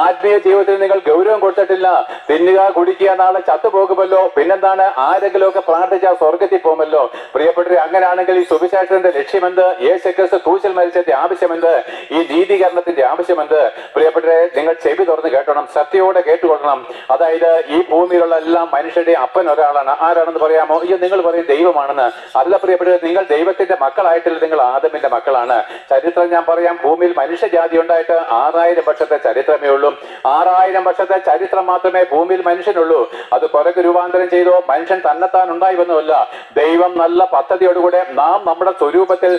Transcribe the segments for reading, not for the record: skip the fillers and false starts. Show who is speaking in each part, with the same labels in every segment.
Speaker 1: ആത്മീയ ജീവിതത്തിൽ നിങ്ങൾ ഗൗരവം കൊടുത്തിട്ടില്ല. തിന്നുക കുടിക്കുക, നാളെ ചത്തുപോകുമല്ലോ, പിന്നെന്താണ്, ആരെങ്കിലും ഒക്കെ പ്രാർത്ഥിച്ചാൽ സ്വർഗത്തിൽ പോകുമല്ലോ. പ്രിയപ്പെട്ടവരെ, അങ്ങനെയാണെങ്കിൽ ഈ സുവിശേഷത്തിന്റെ ലക്ഷ്യമെന്ത്? യേശുക്രിസ്തു ക്രൂശിൽ മരിച്ചതിന്റെ ആവശ്യമെന്ത്? ഈ നീതീകരണത്തിന്റെ ആവശ്യമെന്ത്? പ്രിയപ്പെട്ടവരെ, നിങ്ങൾ ചെവി തുറന്ന് കേട്ടണം, സത്യയോടെ കേട്ടുകൊള്ളണം. അതായത് ഈ ഭൂമിയിലുള്ള എല്ലാ മനുഷ്യരുടെ അപ്പൻ ഒരാളാണ്. ആരാണെന്ന് പറയാമോ? ഈ നിങ്ങൾ പറയും ദൈവമാണെന്ന്. അല്ല പ്രിയപ്പെട്ടവരെ, നിങ്ങൾ ദൈവത്തിന്റെ മക്കളായിട്ടില്ല, നിങ്ങൾ ആദമിന്റെ മക്കളാണ്. ചരിത്രം ഞാൻ പറയാം. ഭൂമിയിൽ മനുഷ്യജാതി ഉണ്ടായിട്ട് 6000 വർഷത്തെ ചരിത്രമേ ഉള്ളൂ. 6000 വർഷത്തെ ചരിത്രം മാത്രമേ ഭൂമിയിൽ മനുഷ്യനുള്ളൂ. അത് പുറകെ രൂപാന്തരം ചെയ്തോ മനുഷ്യൻ തന്നെത്താൻ ഉണ്ടായി വന്നുമല്ല. ദൈവം നല്ല പദ്ധതിയോടുകൂടെ നാം നമ്മുടെ സ്വരൂപത്തിൽ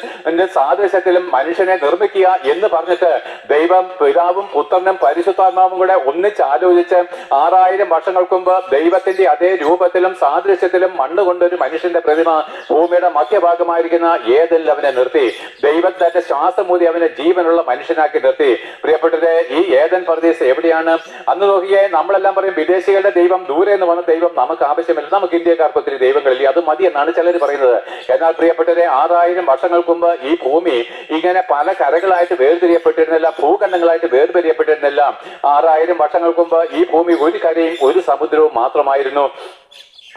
Speaker 1: സാദൃശ്യത്തിലും മനുഷ്യനെ നിർമ്മിക്കുക എന്ന് പറഞ്ഞിട്ട് ദൈവം പിതാവും പുത്രനും പരിശുദ്ധാത്മാവും കൂടെ ഒന്നിച്ചാലോചിച്ച് 6000 വർഷങ്ങൾക്ക് മുമ്പ് ദൈവത്തിന്റെ അതേ രൂപത്തിലും സാദൃശ്യത്തിലും മണ്ണ് കൊണ്ടൊരു മനുഷ്യന്റെ പ്രതിമ ഭൂമിയുടെ മധ്യഭാഗമായിരിക്കുന്ന ഏതിൽ അവനെ നിർത്തി. ദൈവം തന്റെ ശ്വാസമൂതി അവനെ ജീവനുള്ള മനുഷ്യനാക്കി നിർത്തി. പ്രിയപ്പെട്ടവരെ, ഈ ഏദൻ പർദീസ് എവിടെയാണ്? അന്ന് നോക്കിയേ, നമ്മളെല്ലാം പറയും വിദേശികളുടെ ദൈവം, ദൂരെ നിന്ന് വന്ന ദൈവം നമുക്ക് ആവശ്യമില്ല, നമുക്ക് ഇന്ത്യക്കാർക്ക് ഒത്തിരി ദൈവങ്ങളില്ല, അത് മതി എന്നാണ് ചിലർ പറയുന്നത്. എന്നാൽ പ്രിയപ്പെട്ടവരെ, 6000 വർഷങ്ങൾക്ക് മുമ്പ് ഈ ഭൂമി ഇങ്ങനെ പല കരകളായിട്ട് വേർതിരിയപ്പെട്ടിരുന്നില്ല, ഭൂഖണ്ഡങ്ങളായിട്ട് വേർതിരിയപ്പെട്ടിരുന്നില്ല. 6000 വർഷങ്ങൾക്ക് മുമ്പ് ഈ ഭൂമി ഒരു കരയും ഒരു സമുദ്രവും മാത്രമായിരുന്നു.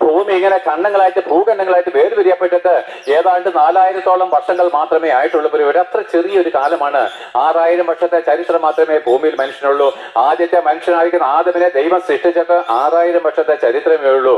Speaker 1: ഭൂമി ഇങ്ങനെ ഖണ്ഡങ്ങളായിട്ട് ഭൂഖണ്ഡങ്ങളായിട്ട് വേർതിരിയപ്പെട്ടിട്ട് ഏതാണ്ട് 4000-ഓളം വർഷങ്ങൾ മാത്രമേ ആയിട്ടുള്ളൂ. അത്ര ചെറിയൊരു കാലമാണ്. 6000 വർഷത്തെ ചരിത്രം മാത്രമേ ഭൂമിയിൽ മനുഷ്യനുള്ളൂ. ആദ്യത്തെ മനുഷ്യനായിരിക്കുന്ന ആദമിനെ ദൈവം സൃഷ്ടിച്ചിട്ട് 6000 വർഷത്തെ ചരിത്രമേ ഉള്ളൂ.